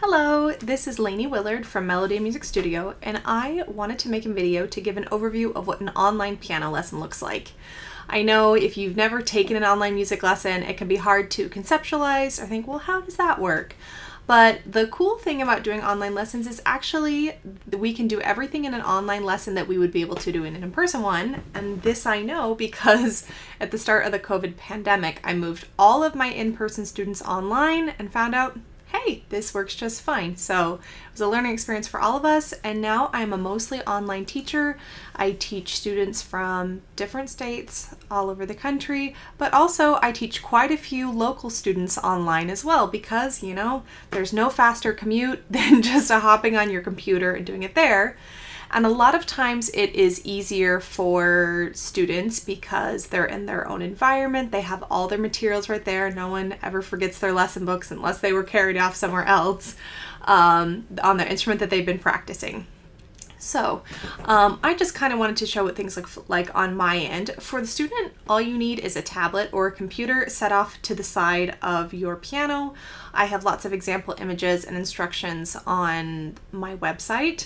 Hello, this is Lainey Willard from Melodia Music Studio, and I wanted to make a video to give an overview of what an online piano lesson looks like. I know if you've never taken an online music lesson, it can be hard to conceptualize or think, well, how does that work? But the cool thing about doing online lessons is actually we can do everything in an online lesson that we would be able to do in an in-person one. And this I know because at the start of the COVID pandemic, I moved all of my in-person students online and found out, hey, this works just fine. So it was a learning experience for all of us, and now I'm a mostly online teacher. I teach students from different states all over the country, but also I teach quite a few local students online as well because, you know, there's no faster commute than just hopping on your computer and doing it there. And a lot of times it is easier for students because they're in their own environment. They have all their materials right there. No one ever forgets their lesson books unless they were carried off somewhere else on their instrument that they've been practicing. So I just kind of wanted to show what things look like on my end. For the student, all you need is a tablet or a computer set off to the side of your piano. I have lots of example images and instructions on my website.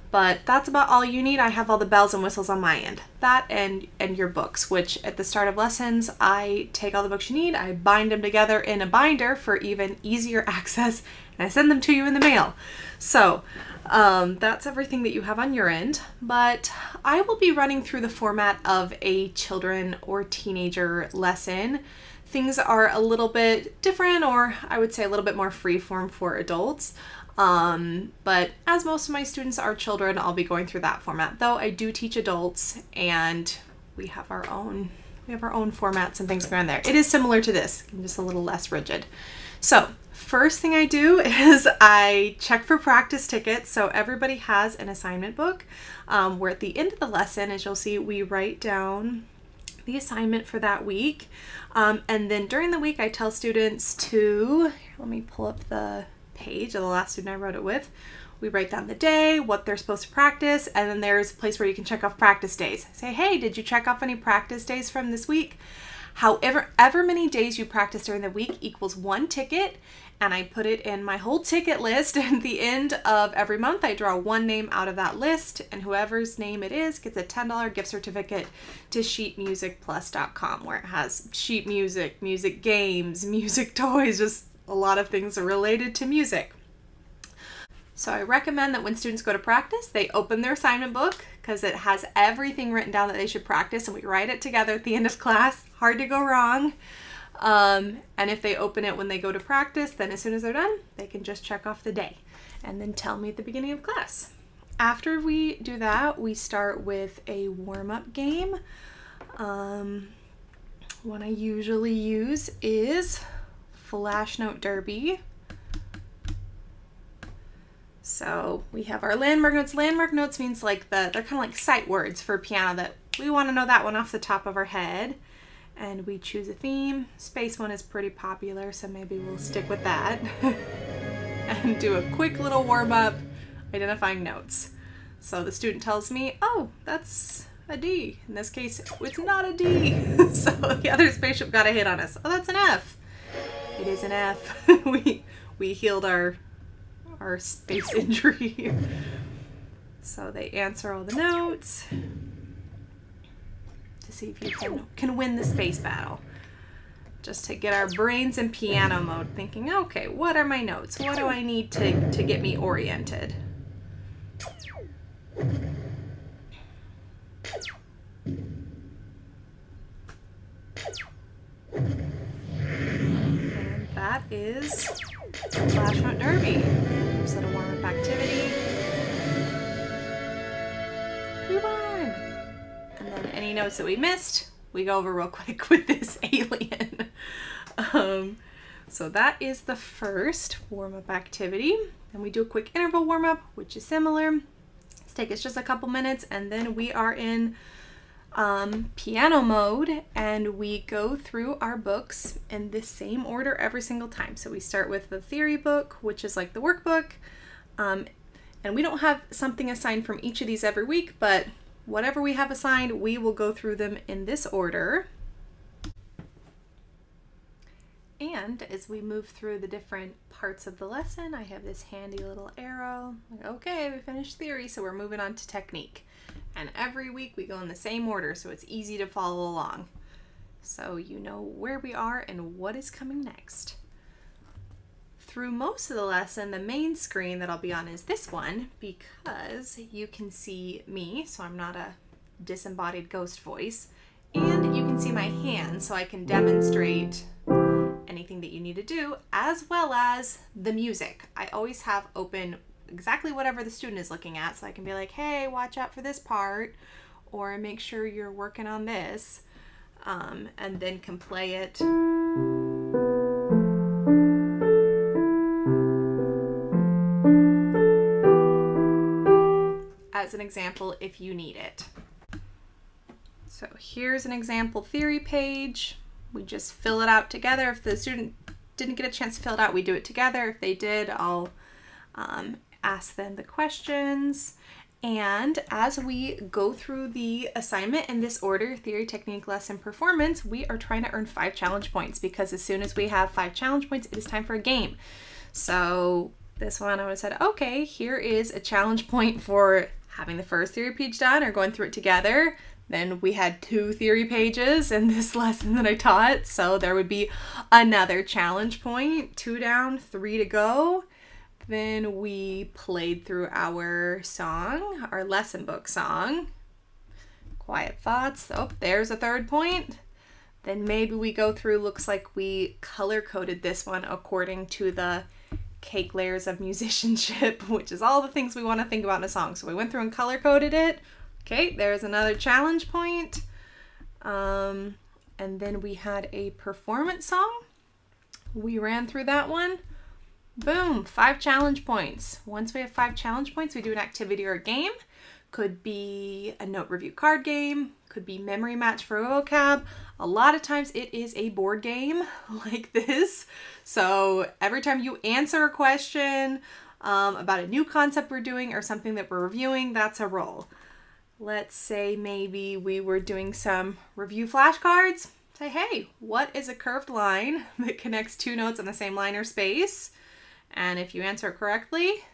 But that's about all you need. I have all the bells and whistles on my end. That and your books, which at the start of lessons, I take all the books you need, I bind them together in a binder for even easier access, and I send them to you in the mail. So that's everything that you have on your end. But I will be running through the format of a children or teenager lesson. Things are a little bit different, or I would say a little bit more freeform for adults. But as most of my students are children, I'll be going through that format. Though I do teach adults, and we have our own formats and things going on there. It is similar to this, just a little less rigid. So first thing I do is I check for practice tickets. So everybody has an assignment book, where at the end of the lesson, as you'll see, we write down the assignment for that week. And then during the week, I tell students to, let me pull up the page of the last student I wrote it with. We write down the day, what they're supposed to practice, and then there's a place where you can check off practice days. Say, hey, did you check off any practice days from this week? However many days you practice during the week equals one ticket, and I put it in my whole ticket list. At the end of every month, I draw one name out of that list, and whoever's name it is gets a $10 gift certificate to sheetmusicplus.com, where it has sheet music, music games, music toys, just a lot of things are related to music. So I recommend that when students go to practice, they open their assignment book because it has everything written down that they should practice, and we write it together at the end of class. Hard to go wrong. And if they open it when they go to practice, then as soon as they're done, they can just check off the day and then tell me at the beginning of class. After we do that, we start with a warm-up game. What I usually use is Flash Note Derby. So we have our landmark notes. Landmark notes means like they're kind of like sight words for piano that we want to know that one off the top of our head. And we choose a theme. Space one is pretty popular, so maybe we'll stick with that. And do a quick little warm up identifying notes. So the student tells me, oh, that's a D. In this case, it's not a D. So the other spaceship got a hit on us. Oh, that's an F. It is an F. we healed our space injury. So they answer all the notes to see if you can win the space battle. Just to get our brains in piano mode, thinking, okay, what are my notes? What do I need to get me oriented? That is Flash Note Derby. Just a little warm-up activity. We won! And then any notes that we missed, we go over real quick with this alien. So that is the first warm-up activity. And we do a quick interval warm-up, which is similar. It's take us just a couple minutes, and then we are in piano mode, and we go through our books in the same order every single time. So we start with the theory book, which is like the workbook, and we don't have something assigned from each of these every week, but whatever we have assigned, we will go through them in this order. And as we move through the different parts of the lesson, I have this handy little arrow. Like, okay, we finished theory, so we're moving on to technique. And every week we go in the same order, so it's easy to follow along. So you know where we are and what is coming next. Through most of the lesson, the main screen that I'll be on is this one because you can see me, so I'm not a disembodied ghost voice, and you can see my hands, so I can demonstrate anything that you need to do, as well as the music. I always have open exactly whatever the student is looking at, so I can be like, hey, watch out for this part, or make sure you're working on this, and then can play it. As an example, if you need it. So here's an example theory page. We just fill it out together. If the student didn't get a chance to fill it out, we do it together. If they did, I'll ask them the questions. And as we go through the assignment in this order, theory, technique, lesson, performance, we are trying to earn 5 challenge points, because as soon as we have 5 challenge points, it is time for a game. So this one I would have said, okay, here is a challenge point for having the first theory page done or going through it together. Then we had 2 theory pages in this lesson that I taught, so there would be another challenge point, 2 down, 3 to go. Then we played through our song, our lesson book song, Quiet Thoughts. Oh, there's a 3rd point. Then maybe we go through, looks like we color-coded this one according to the cake layers of musicianship, which is all the things we want to think about in a song. So we went through and color-coded it. Okay, there's another challenge point. And then we had a performance song. We ran through that one. Boom, 5 challenge points. Once we have 5 challenge points, we do an activity or a game. Could be a note review card game, could be memory match for vocab. A lot of times it is a board game like this. So every time you answer a question about a new concept we're doing or something that we're reviewing, that's a roll. Let's say maybe we were doing some review flashcards. Say, hey, what is a curved line that connects 2 notes on the same line or space? And if you answer correctly,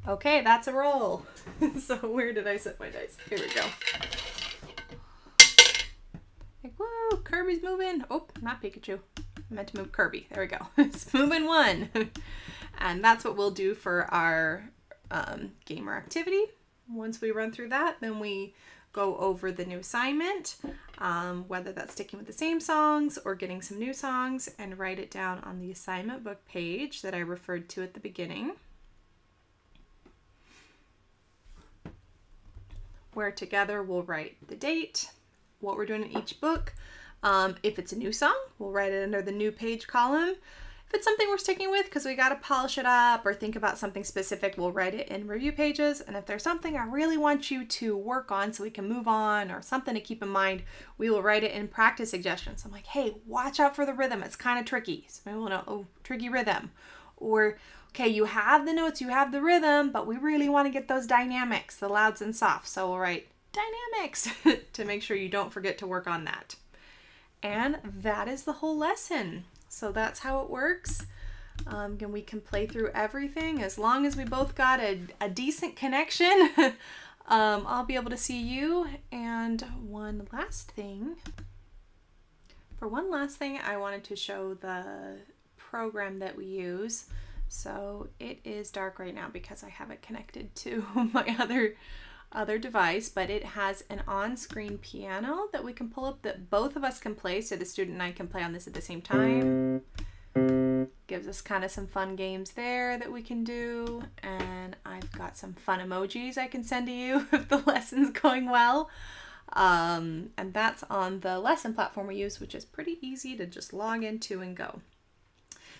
okay, that's a roll. So where did I set my dice? Here we go. Like, whoa, Kirby's moving. Oh, not Pikachu. I meant to move Kirby. There we go. It's moving 1. And that's what we'll do for our game or activity. Once we run through that, then we go over the new assignment, whether that's sticking with the same songs or getting some new songs, and write it down on the assignment book page that I referred to at the beginning, where together we'll write the date, what we're doing in each book. If it's a new song, we'll write it under the new page column. If it's something we're sticking with because we got to polish it up or think about something specific, we'll write it in review pages. And if there's something I really want you to work on so we can move on, or something to keep in mind, we will write it in practice suggestions. I'm like, hey, watch out for the rhythm. It's kind of tricky. So maybe we'll know, oh, tricky rhythm. Or, okay, you have the notes, you have the rhythm, but we really want to get those dynamics, the louds and softs. So we'll write dynamics to make sure you don't forget to work on that. And that is the whole lesson. So that's how it works. And we can play through everything as long as we both got a decent connection. I'll be able to see you. And one last thing, I wanted to show the program that we use. So it is dark right now because I have it connected to my other device, but it has an on-screen piano that we can pull up that both of us can play, so the student and I can play on this at the same time. Gives us kind of some fun games there that we can do, and I've got some fun emojis I can send to you if the lesson's going well. And that's on the lesson platform we use, which is pretty easy to just log into and go.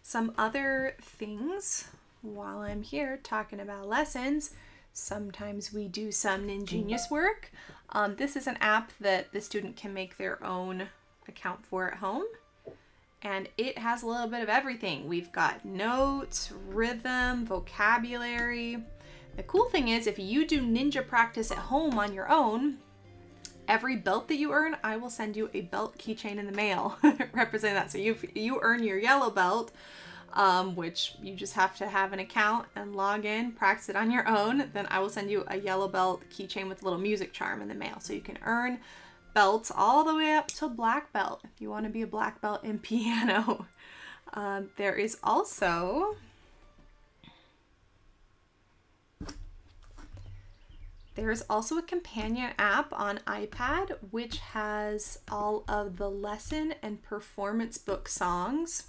Some other things while I'm here talking about lessons. Sometimes we do some Ingenious work. This is an app that the student can make their own account for at home. And it has a little bit of everything. We've got notes, rhythm, vocabulary. The cool thing is if you do ninja practice at home on your own, every belt that you earn, I will send you a belt keychain in the mail representing that. So you earn your yellow belt, which you just have to have an account and log in, practice it on your own. Then I will send you a yellow belt keychain with a little music charm in the mail. So you can earn belts all the way up to black belt if you want to be a black belt in piano. There is also a companion app on iPad which has all of the lesson and performance book songs.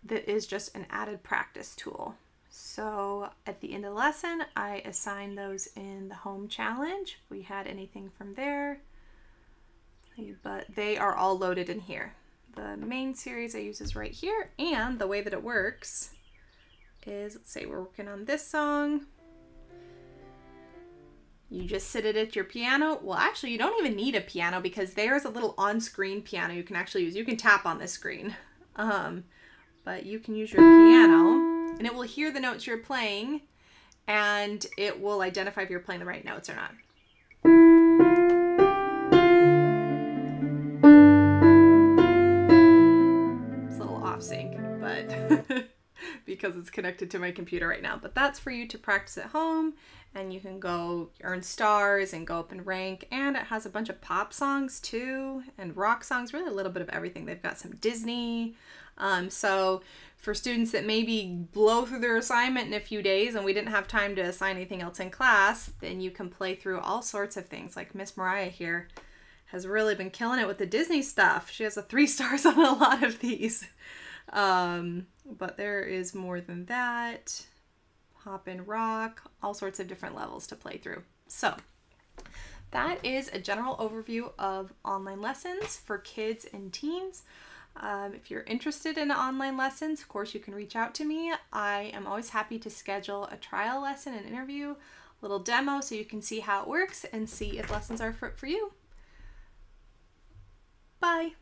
That is just an added practice tool. So at the end of the lesson, I assign those in the home challenge. If we had anything from there, but they are all loaded in here. The main series I use is right here, and the way that it works is, let's say we're working on this song. You just sit it at your piano. Well, actually, you don't even need a piano because there's a little on-screen piano you can actually use. You can tap on this screen, but you can use your piano, and it will hear the notes you're playing, and it will identify if you're playing the right notes or not. It's a little off sync, but because it's connected to my computer right now. But that's for you to practice at home, and you can go earn stars and go up in rank. And it has a bunch of pop songs too, and rock songs, really a little bit of everything. They've got some Disney. So for students that maybe blow through their assignment in a few days and we didn't have time to assign anything else in class, then you can play through all sorts of things. Like Miss Mariah here has really been killing it with the Disney stuff. She has a 3 stars on a lot of these. But there is more than that. Pop and rock, all sorts of different levels to play through. So that is a general overview of online lessons for kids and teens. If you're interested in online lessons, of course, you can reach out to me. I am always happy to schedule a trial lesson, an interview, a little demo so you can see how it works and see if lessons are for you. Bye.